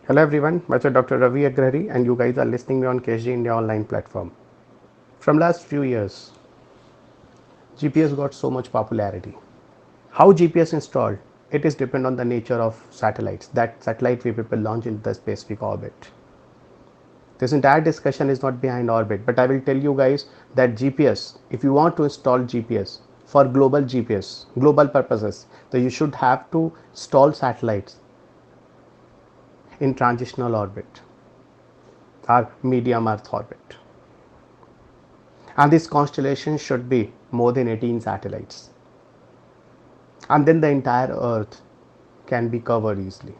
Hello everyone, myself Dr. Ravi Agrari and you guys are listening me on KSG India online platform. From last few years, GPS got so much popularity. How GPS installed? It is depend on the nature of satellites. That satellite we people launch into the specific orbit. This entire discussion is not behind orbit, but I will tell you guys that GPS, if you want to install GPS for global GPS, global purposes, then you should have to install satellites in transitional orbit or medium Earth orbit. And this constellation should be more than 18 satellites, and then the entire earth can be covered easily.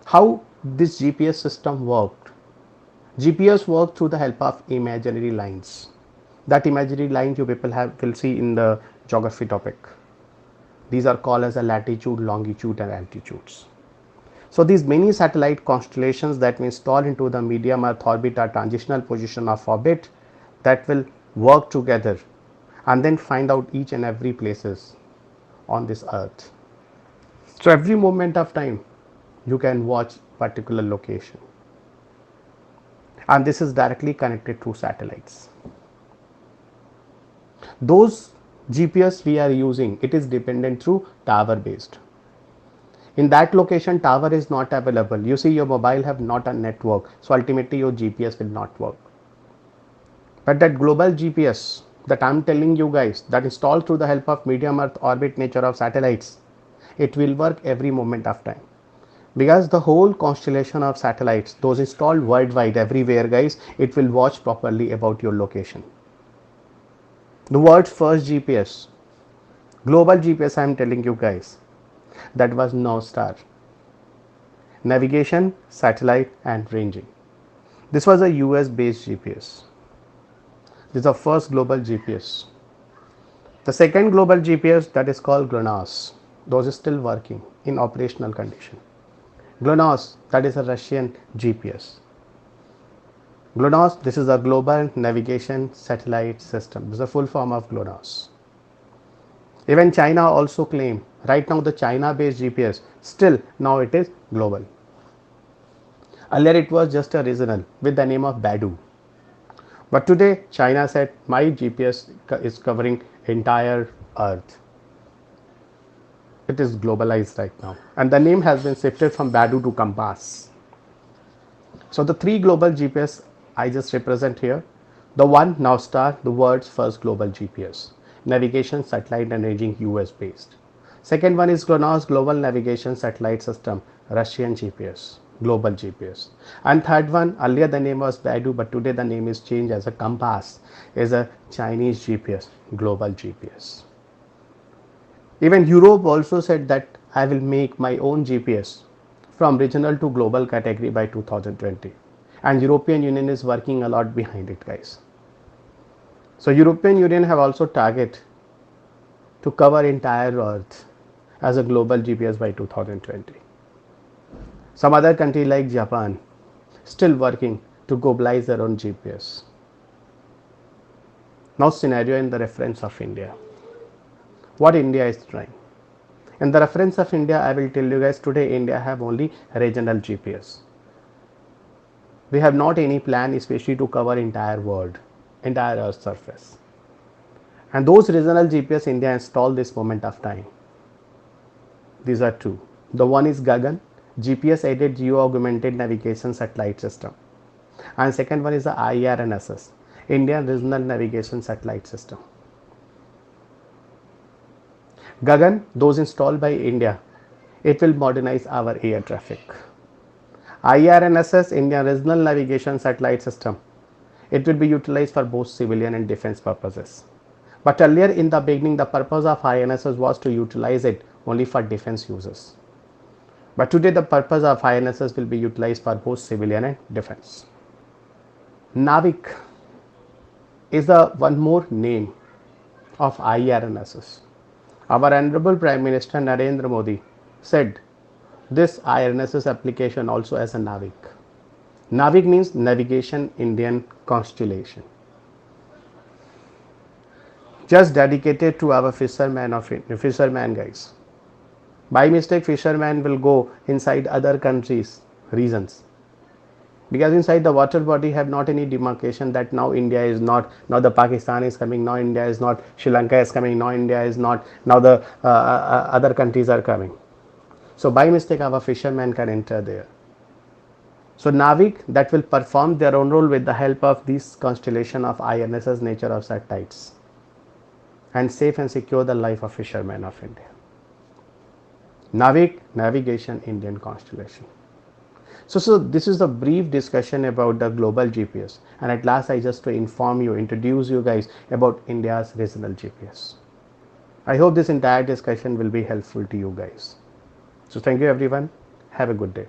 How this GPS system worked? GPS worked through the help of imaginary lines. That imaginary line you people will see in the geography topic. These are called as a latitude, longitude and altitudes. So these many satellite constellations that we install into the medium earth orbit or transitional position of orbit, that will work together and then find out each and every places on this earth. So every moment of time you can watch particular location, and this is directly connected through satellites. Those GPS we are using, it is dependent through tower based. In that location tower is not available. You see your mobile have not a network, so ultimately your GPS will not work. But that global GPS that I'm telling you guys, that installed through the help of medium earth orbit nature of satellites, it will work every moment of time, because the whole constellation of satellites, those installed worldwide everywhere guys, it will watch properly about your location. The world's first GPS, global GPS, I am telling you guys, that was NOSTAR, navigation, satellite and ranging. This was a US based GPS. This is the first global GPS. The second global GPS, that is called GLONASS. Those is still working in operational condition. GLONASS, that is a Russian GPS. GLONASS, this is a global navigation satellite system. This is a full form of GLONASS. Even China also claim, right now the China based GPS, still now it is global. Earlier it was just a regional with the name of Baidu. But today China said my GPS is covering entire earth. It is globalized right now, and the name has been shifted from Baidu to Compass. So the three global GPS I just represent here. The one, NOSTAR, the world's first global GPS, navigation, satellite and ranging, US based. Second one is GLONASS, global navigation satellite system, Russian GPS, global GPS. And third one, earlier the name was Baidu, but today the name is changed as a Compass, is a Chinese GPS, global GPS. Even Europe also said that I will make my own GPS from regional to global category by 2020, and European Union is working a lot behind it guys. So European Union have also target to cover entire earth as a global GPS by 2020. Some other country like Japan still working to globalize their own GPS. Now scenario in the reference of India. What India is trying. In the reference of India, I will tell you guys, today India have only regional GPS. We have not any plan especially to cover entire world, entire earth surface. And those regional GPS India installed this moment of time. These are two. The one is Gagan, GPS aided geo augmented navigation satellite system. And second one is the IRNSS, Indian Regional Navigation Satellite System. Gagan, those installed by India, it will modernize our air traffic. IRNSS, Indian Regional Navigation Satellite System, it will be utilized for both civilian and defense purposes. But earlier in the beginning, the purpose of IRNSS was to utilize it only for defense uses. But today the purpose of IRNSS will be utilized for both civilian and defense. Navik is the one more name of IRNSS. Our Honorable Prime Minister Narendra Modi said this IRNSS application also as a Navik. Navik means Navigation Indian Constellation. Just dedicated to our fisherman guys. By mistake, fishermen will go inside other countries, regions, because inside the water body have not any demarcation that now India is not, now the Pakistan is coming, now India is not, Sri Lanka is coming, now India is not, now the other countries are coming. So by mistake our fishermen can enter there. So Navik that will perform their own role with the help of this constellation of INSS nature of such tides, and safe and secure the life of fishermen of India. Navik, navigation, Indian constellation. So this is the brief discussion about the global GPS, and at last I just to inform you, introduce you guys about India's regional GPS. I hope this entire discussion will be helpful to you guys. So thank you everyone. Have a good day.